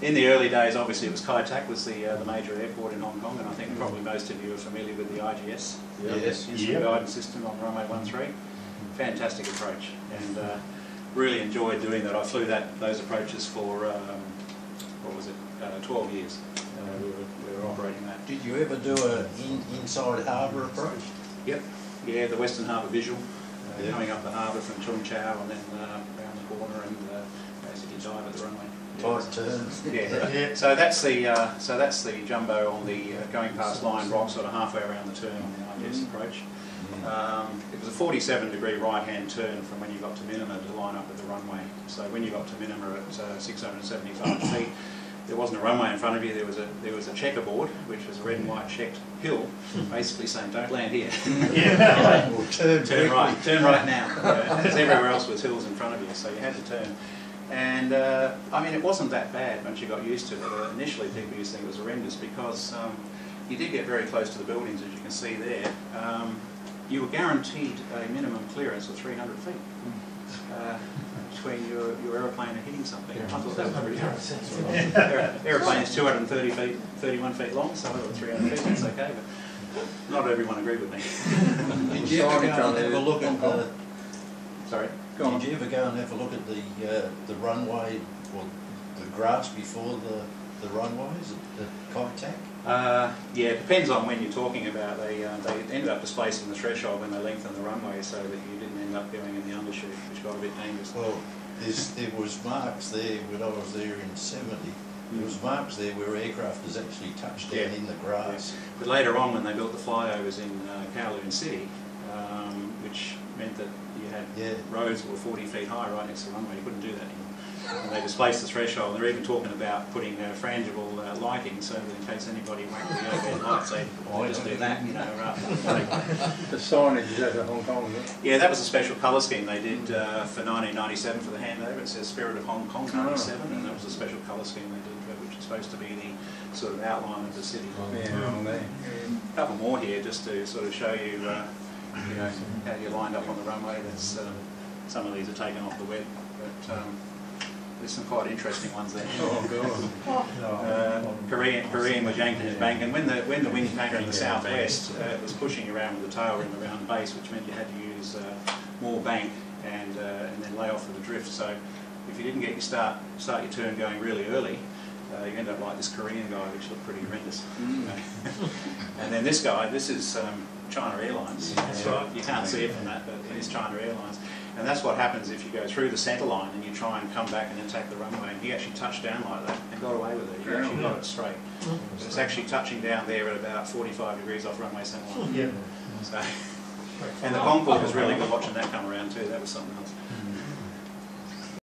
In the early days, obviously, it was Cathay was the major airport in Hong Kong, and I think probably most of you are familiar with the IGS, Instant Guidance System on runway 13. Fantastic approach, and really enjoyed doing that. I flew those approaches for what was it, 12 years. We were operating that. Did you ever do an inside harbour approach? Yep. Yeah, the Western Harbour visual, coming up the harbour from Chung Chau and then around the corner and basically dive at the runway. Tight turns. Yeah. So that's the jumbo on the going past Lion Rock, sort of halfway around the turn on the IGS approach. It was a 47-degree right-hand turn from when you got to Minima to line up with the runway. So when you got to Minima at 675 feet, there wasn't a runway in front of you. There was a checkerboard, which was a red and white checked hill, basically saying, "Don't land here." Turn right now. Because everywhere else was hills in front of you, so you had to turn. And I mean, it wasn't that bad once you got used to it. Initially, people used to think it was horrendous because you did get very close to the buildings, as you can see there. You were guaranteed a minimum clearance of 300 feet between your aeroplane and hitting something. I thought that was really good. Aeroplane is 230 feet, 31 feet long, so I thought 300 feet, that's okay, but not everyone agreed with me. Did you ever go and have a look at the... Sorry? Did you ever go and have a look at the runway, or the grass before the runways at Cathay? Yeah, it depends on when you're talking about. They ended up displacing the threshold when they lengthened the runway so that you didn't end up going in the undershoot, which got a bit dangerous. Well, there was marks there when I was there in '70. There was marks there where aircraft has actually touched down in the grass. Yeah. But later on, when they built the flyovers in Kowloon City, which meant that you had roads that were 40 feet high right next to the runway, you couldn't do that anymore. And they displaced the threshold. They're even talking about putting frangible lighting so that in case anybody whacked the overhead lights, they just do that, you know, rather than the signage is over Hong Kong, isn't it? Yeah, that was a special colour scheme they did for 1997 for the handover. It says Spirit of Hong Kong 97, and that was a special colour scheme they did, which is supposed to be the sort of outline of the city. A couple more here just to sort of show you, you know, how you're lined up on the runway. That's some of these are taken off the web, but there's some quite interesting ones there. Korean was yanked in his bank, and when the wind came from the southwest, it was pushing around with the tail rim around the base, which meant you had to use more bank and then lay off with the drift. So if you didn't get your start your turn going really early, you end up like this Korean guy, which looked pretty horrendous. And then this guy, this is China Airlines. That's right. You can't see it from that, but it is China Airlines. And that's what happens if you go through the centre line and you try and come back and attack the runway. And he actually touched down like that and got away with it. He actually got it straight. But it's actually touching down there at about 45 degrees off runway centre line. So, and the Concorde was really good watching that come around too. That was something else.